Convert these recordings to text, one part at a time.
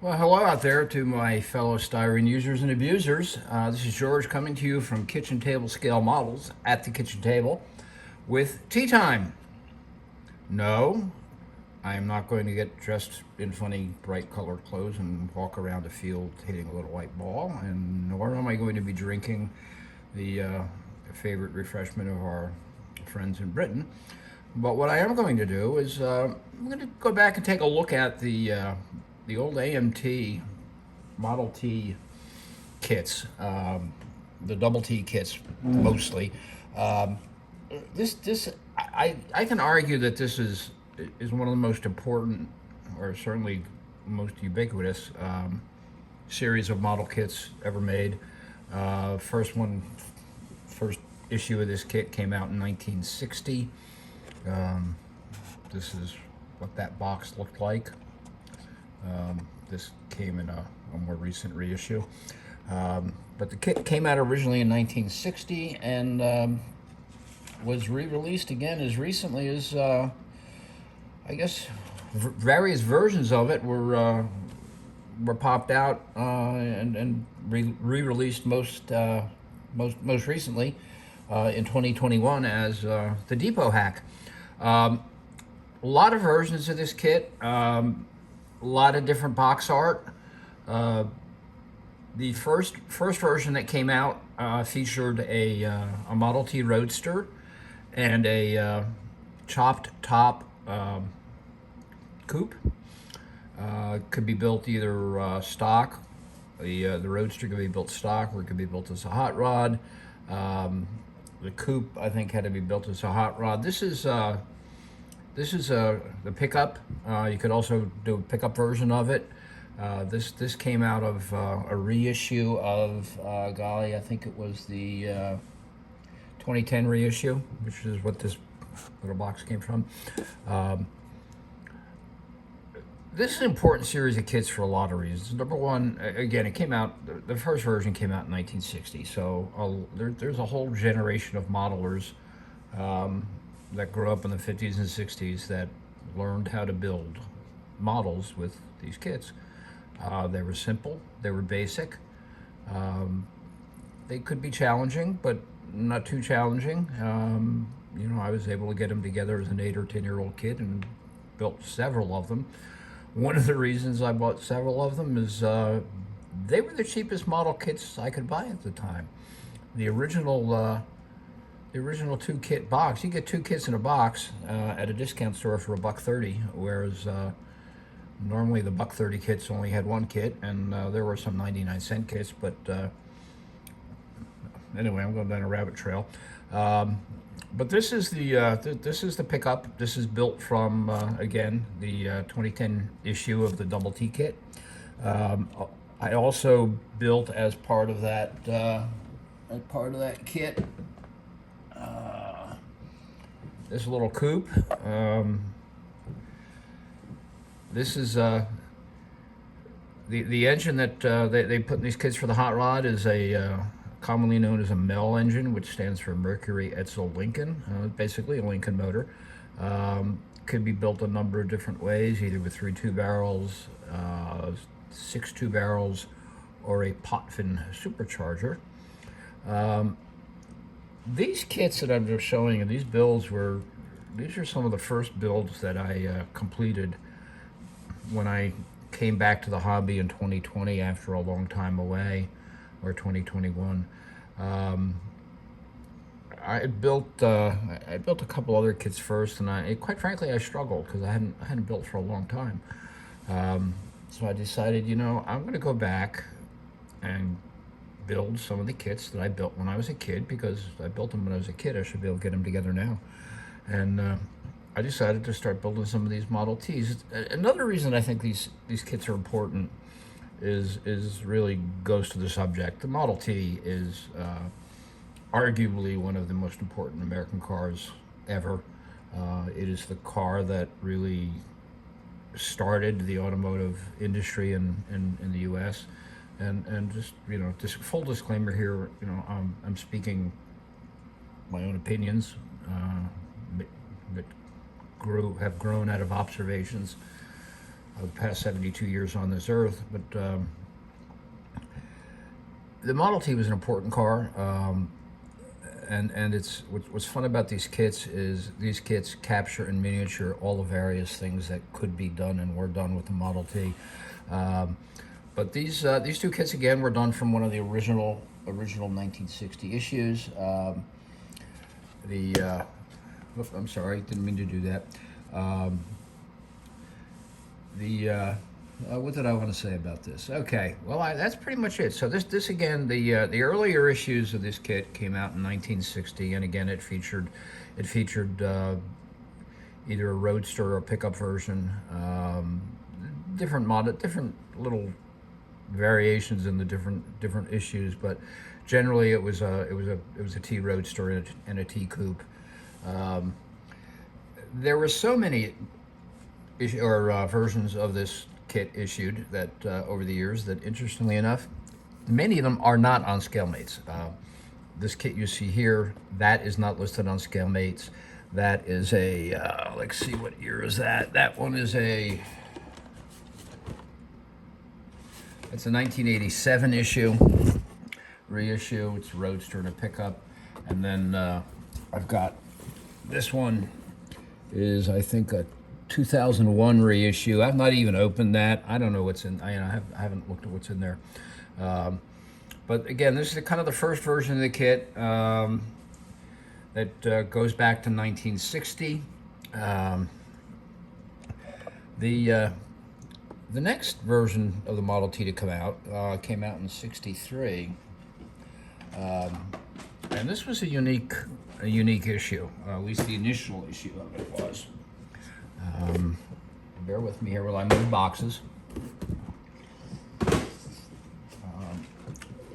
Well, hello out there to my fellow styrene users and abusers. This is George coming to you from Kitchen Table Scale Models at the kitchen table with tea time. No, I am not going to get dressed in funny, bright colored clothes and walk around the field hitting a little white ball, and nor am I going to be drinking the favorite refreshment of our friends in Britain. But what I am going to do is I'm going to go back and take a look at the old AMT Model T kits, the double T kits mostly. Um, I can argue that this is one of the most important, or certainly most ubiquitous series of model kits ever made. First issue of this kit came out in 1960. Um, this is what that box looked like. This came in a more recent reissue. But the kit came out originally in 1960 and was re-released again as recently as, I guess, various versions of it were popped out and re-released most recently in 2021 as the Depot Hack. A lot of versions of this kit. A lot of different box art. The first version that came out featured a Model T Roadster and a chopped top coupe. Could be built either stock. The Roadster could be built stock, or it could be built as a hot rod. The coupe, I think, had to be built as a hot rod. This is the pickup. You could also do a pickup version of it. This came out of a reissue of, golly, I think it was the 2010 reissue, which is what this little box came from. This is an important series of kits for a lot of reasons. Number one, again, it came out, the first version came out in 1960, so there's a whole generation of modelers that grew up in the 50s and 60s that learned how to build models with these kits. They were simple, they were basic. They could be challenging, but not too challenging. I was able to get them together as an 8 or 10-year-old kid and built several of them. One of the reasons I bought several of them is they were the cheapest model kits I could buy at the time. The original 2-kit box, you get 2 kits in a box at a discount store for $1.30, whereas normally the $1.30 kits only had 1 kit, and there were some 99-cent kits. But anyway, I'm going down a rabbit trail. But this is the pickup. This is built from again the 2010 issue of the double T kit. I also built as part of that kit this little coupe. This is the engine that they put in these kits for the hot rod is a commonly known as a MEL engine, which stands for Mercury Edsel Lincoln. Basically a Lincoln motor. Could be built a number of different ways, either with 3 2-barrels, 6 2-barrels, or a Potvin supercharger. These kits that I'm just showing you, these are some of the first builds that I completed when I came back to the hobby in 2020 after a long time away, or 2021. I built a couple other kits first, and quite frankly I struggled because I hadn't built for a long time. So I decided, I'm going to go back and build some of the kits that I built when I was a kid, because I built them when I was a kid. I should be able to get them together now. And I decided to start building some of these Model Ts. Another reason I think these kits are important is really goes to the subject. The Model T is arguably one of the most important American cars ever. It is the car that really started the automotive industry in the U.S. And just full disclaimer here, I'm speaking my own opinions that have grown out of observations of the past 72 years on this earth. But the Model T was an important car. And it's what's fun about these kits is these kits capture in miniature all the various things that could be done and were done with the Model T. But these two kits again were done from one of the original 1960 issues. I'm sorry, didn't mean to do that. What did I want to say about this? Okay, well, that's pretty much it. So this again, the earlier issues of this kit came out in 1960, and again, it featured either a roadster or a pickup version, different little variations in the different issues, but generally it was a T roadster and a T coupe. There were so many versions of this kit issued that over the years that, interestingly enough, many of them are not on ScaleMates. This kit you see here, that is not listed on ScaleMates. That is a let's see, what year is that? That one is it's a 1987 issue, reissue. It's a roadster and a pickup, and then I've got this one is, I think, a 2001 reissue. I've not even opened that. I don't know what's in. I haven't looked at what's in there. But again, this is kind of the first version of the kit that goes back to 1960. The next version of the Model T to come out came out in '63, and this was a unique issue. At least the initial issue of it was. Bear with me here while I move boxes.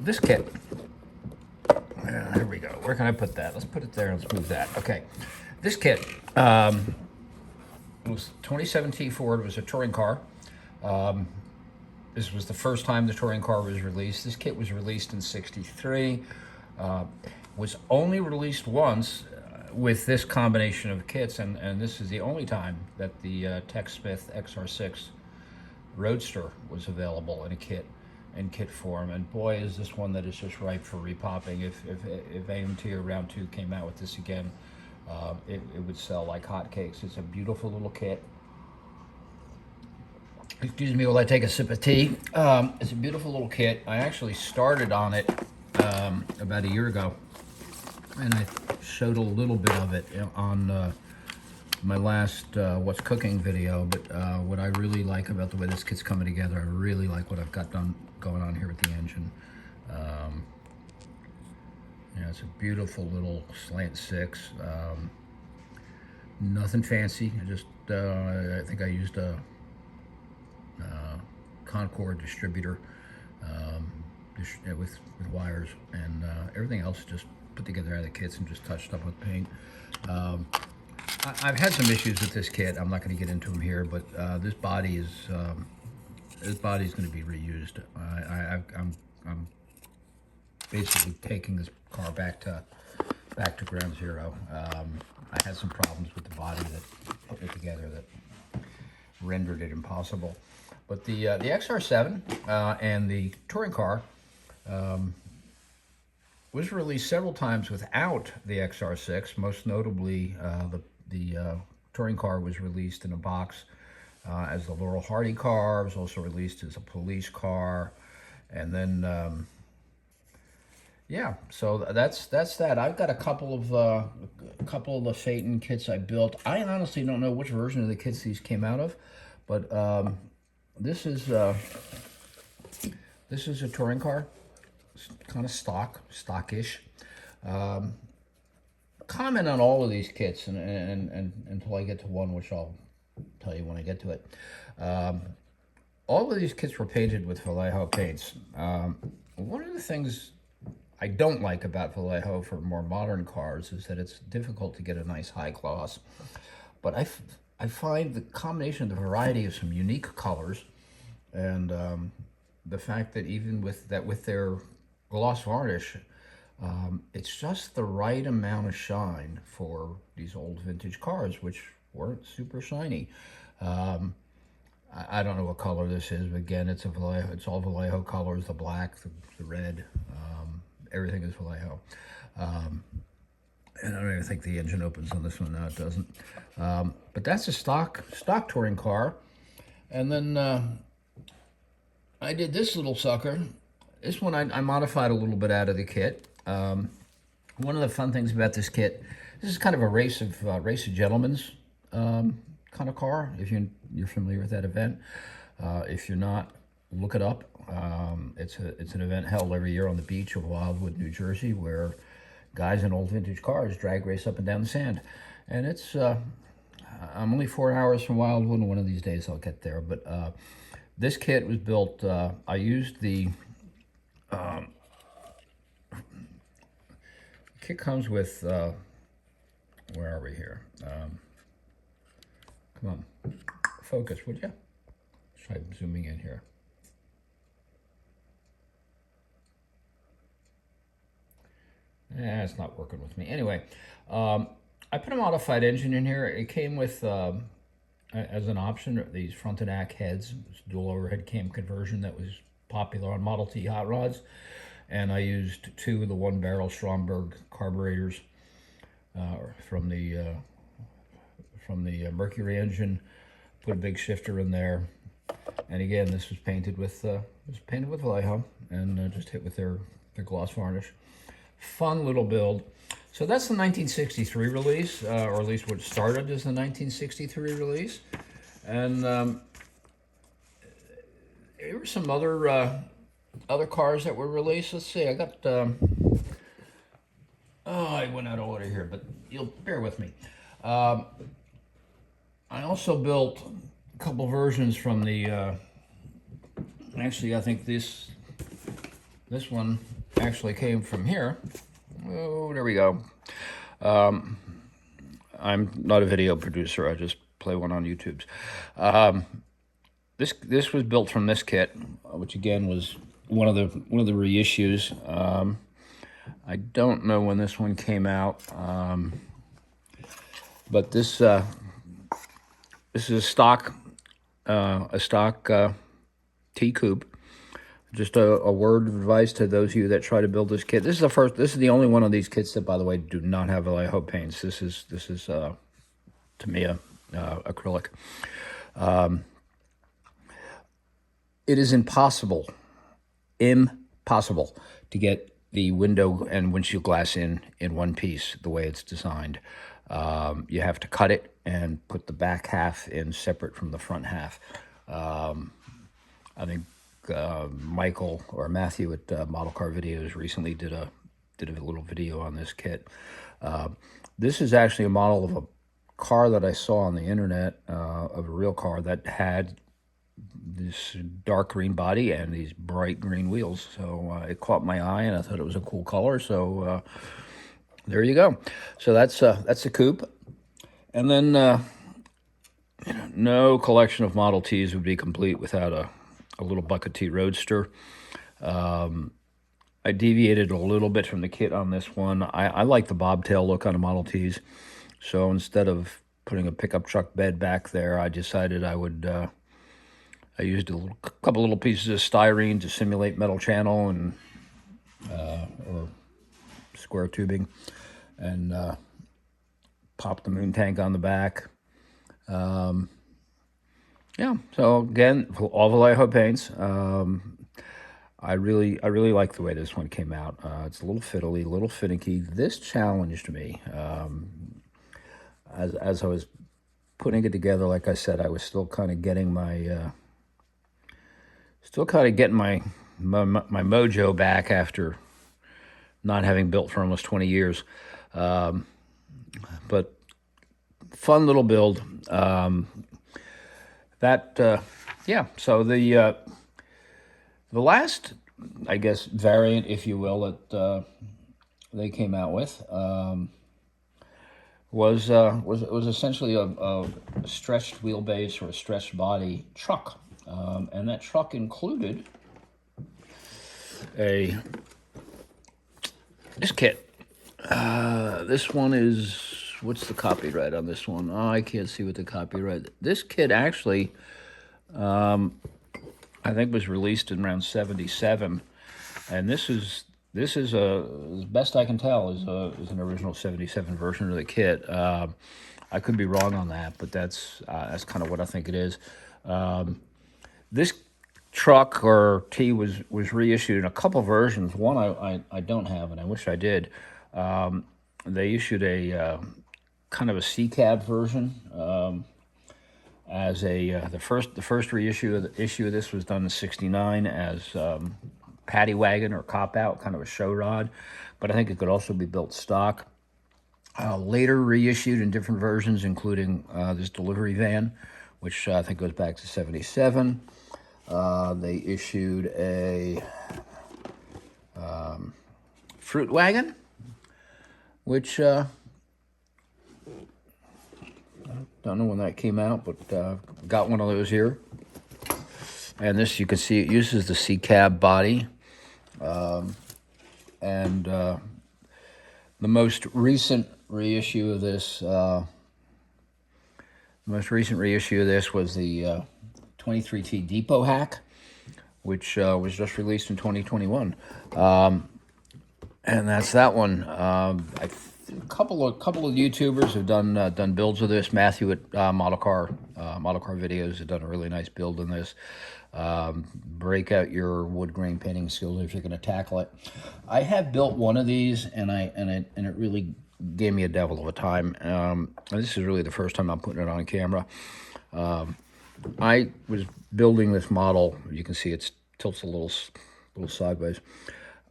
This kit. Here we go. Where can I put that? Let's put it there. Let's move that. Okay. This kit was 2017 Ford. It was a touring car. This was the first time the touring car was released. This kit was released in '63. Was only released once with this combination of kits, and this is the only time that the Tex Smith XR6 Roadster was available in kit form. And boy, is this one that is just ripe for repopping. If AMT or Round 2 came out with this again, it would sell like hotcakes. It's a beautiful little kit. Excuse me while I take a sip of tea. It's a beautiful little kit. I actually started on it about a year ago, and I showed a little bit of it on my last What's Cooking video. But what I really like about the way this kit's coming together, I really like what I've got going on here with the engine. It's a beautiful little slant six. Nothing fancy. I think I used a Concord distributor with wires, and everything else just put together out of the kits and just touched up with paint. I've had some issues with this kit. I'm not going to get into them here, but this body is going to be reused. I'm basically taking this car back to ground zero. I had some problems with the body that put it together that rendered it impossible. But the XR7 and the touring car was released several times without the XR6. Most notably, the touring car was released in a box as the Laurel Hardy car. It was also released as a police car, and then yeah. So that's that. I've got a couple of the Phaeton kits I built. I honestly don't know which version of the kits these came out of, but this is a touring car. It's kind of stockish. Comment on all of these kits, and until I get to one, which I'll tell you when I get to it. All of these kits were painted with Vallejo paints. One of the things I don't like about Vallejo for more modern cars is that it's difficult to get a nice high gloss. But I find the combination of the variety of some unique colors, and the fact that even with their gloss varnish, it's just the right amount of shine for these old vintage cars, which weren't super shiny. I don't know what color this is, but again, it's a Vallejo. It's all Vallejo colors: the black, the red, everything is Vallejo. And I don't even think the engine opens on this one. No, it doesn't. But that's a stock touring car. And then I did this little sucker. This one I modified a little bit out of the kit. One of the fun things about this kit, this is kind of a race of gentlemen's kind of car. If you're familiar with that event, if you're not, look it up. It's an event held every year on the beach of Wildwood, New Jersey, where guys in old vintage cars drag race up and down the sand. And it's I'm only 4 hours from Wildwood, and one of these days I'll get there. But this kit was built. I used the kit comes with. Where are we here? Come on, focus, would you? Try zooming in here. It's not working with me. Anyway, I put a modified engine in here. It came with, as an option, these front-to-back heads, dual overhead cam conversion that was popular on Model T hot rods. And I used 2 of the one-barrel Stromberg carburetors from the Mercury engine. Put a big shifter in there. And again, this was painted with Vallejo and just hit with their gloss varnish. Fun little build. So that's the 1963 release, or at least what started as the 1963 release. And there were some other cars that were released. Let's see, I got, I went out of order here, but you'll bear with me. I also built a couple versions from the, actually I think this one actually came from here. Oh, there we go. I'm not a video producer. I just play one on YouTube's. This was built from this kit, which again was one of the reissues. I don't know when this one came out, but this is a stock T coupe. Just a word of advice to those of you that try to build this kit. This is the only one of these kits that, by the way, do not have Vallejo paints. This is Tamiya acrylic. It is impossible to get the window and windshield glass in one piece the way it's designed. You have to cut it and put the back half in separate from the front half. I think Michael or Matthew at Model Car Videos recently did a little video on this kit. This is actually a model of a car that I saw on the internet, of a real car that had this dark green body and these bright green wheels. So it caught my eye, and I thought it was a cool color. So there you go. So that's a coupe, and then no collection of Model Ts would be complete without a little Bucket T Roadster. I deviated a little bit from the kit on this one. I like the bobtail look on the Model Ts, so instead of putting a pickup truck bed back there, I decided I would. I used a couple little pieces of styrene to simulate metal channel and or square tubing, and popped the moon tank on the back. Yeah, so again, all Vallejo paints. I really like the way this one came out. It's a little fiddly, a little finicky. This challenged me. As I was putting it together, like I said, I was still kind of getting my my mojo back after not having built for almost 20 years. But fun little build. Yeah, so the last, I guess, variant, if you will, that they came out with was essentially a stretched wheelbase or a stretched body truck, and that truck included this kit. This one is, what's the copyright on this one? Oh, I can't see what the copyright. This kit actually I think was released in around '77, and this is as best I can tell, is an original '77 version of the kit. I could be wrong on that, but that's kind of what I think it is. This truck or T was reissued in a couple versions. One I don't have, and I wish I did. They issued a kind of a C cab version as a the first reissue of this was done in '69 as paddy wagon or cop out, kind of a show rod, but I think it could also be built stock. Later reissued in different versions, including this delivery van, which I think goes back to '77. They issued a fruit wagon, which don't know when that came out, but got one of those here. And this, you can see, it uses the C-cab body. And the most recent reissue of this, was the 23T Depot Hack, which was just released in 2021. And that's that one. A couple of YouTubers have done builds of this. Matthew at Model Car Videos have done a really nice build on this. Break out your wood grain painting skills if you're going to tackle it. I have built one of these, and it really gave me a devil of a time. This is really the first time I'm putting it on camera. I was building this model. You can see it tilts a little sideways.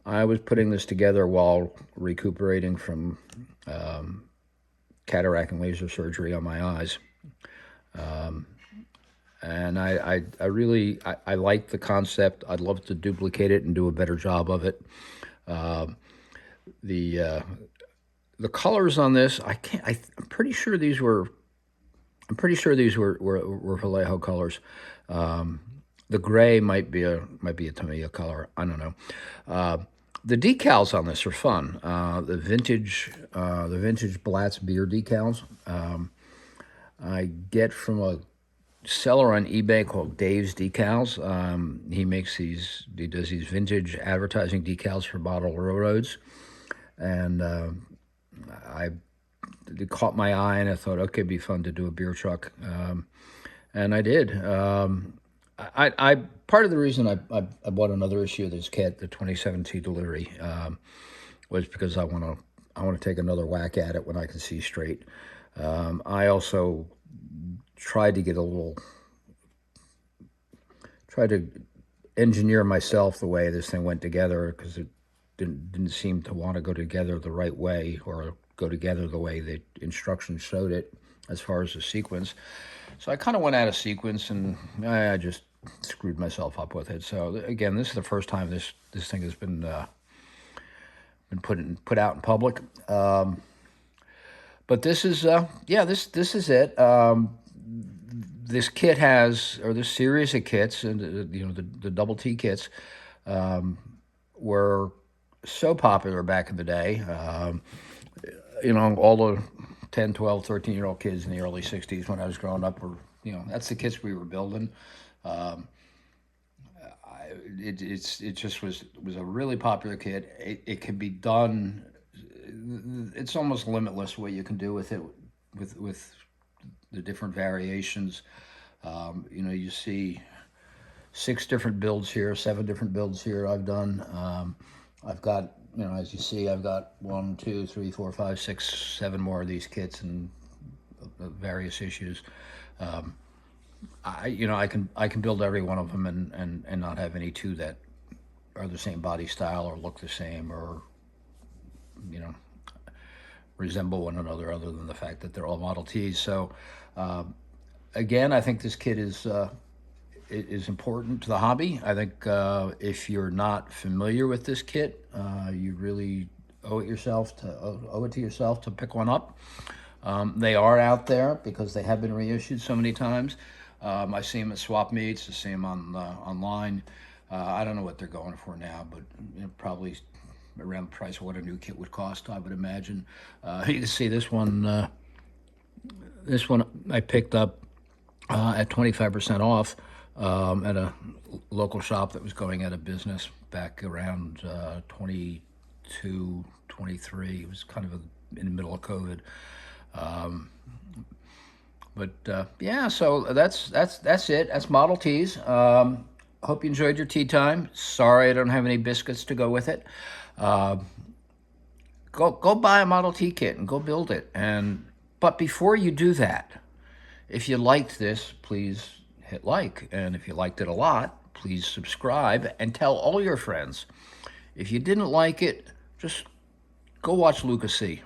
I was putting this together while recuperating from cataract and laser surgery on my eyes. And I really like the concept. I'd love to duplicate it and do a better job of it. The colors on this, I'm pretty sure these were Vallejo colors. The gray might be a Tamiya color. I don't know. The decals on this are fun. The vintage Blatz beer decals. I get from a seller on eBay called Dave's Decals. He does these vintage advertising decals for bottle railroads, and it caught my eye, and I thought, okay, it'd be fun to do a beer truck, and I did. I part of the reason I bought another issue of this kit, the 2017 delivery, was because I want to take another whack at it when I can see straight. I also tried to engineer myself the way this thing went together, because it didn't seem to want to go together the right way, or go together the way the instructions showed it as far as the sequence. So I kind of went out of sequence, and I just screwed myself up with it. So again, this is the first time this thing has been put out in public. But this is this is it. This kit this series of kits, and the double T kits, were so popular back in the day. All the 10, 12, 13-year-old kids in the early 60s when I was growing up were, that's the kits we were building. It just was a really popular kit. It can be done. It's almost limitless what you can do with it, with the different variations. You see 6 different builds here, 7 different builds here I've done. I've got, as you see, I've got 1, 2, 3, 4, 5, 6, 7 more of these kits and various issues. I can build every one of them and not have any two that are the same body style or look the same, or resemble one another, other than the fact that they're all Model Ts. So again, I think this kit is important to the hobby. I think if you're not familiar with this kit, you really owe it to yourself to pick one up. They are out there because they have been reissued so many times. I see them at swap meets. I see them online. I don't know what they're going for now, but probably around the price of what a new kit would cost, I would imagine. You can see this one. This one I picked up at 25% off at a local shop that was going out of business back around 22, 23. It was kind of in the middle of COVID. But yeah, so that's it. That's Model Ts. Hope you enjoyed your tea time. Sorry I don't have any biscuits to go with it. Uh, go buy a Model T kit and go build it. But before you do that, if you liked this, please hit like. And if you liked it a lot, please subscribe and tell all your friends. If you didn't like it, just go watch Lucas C.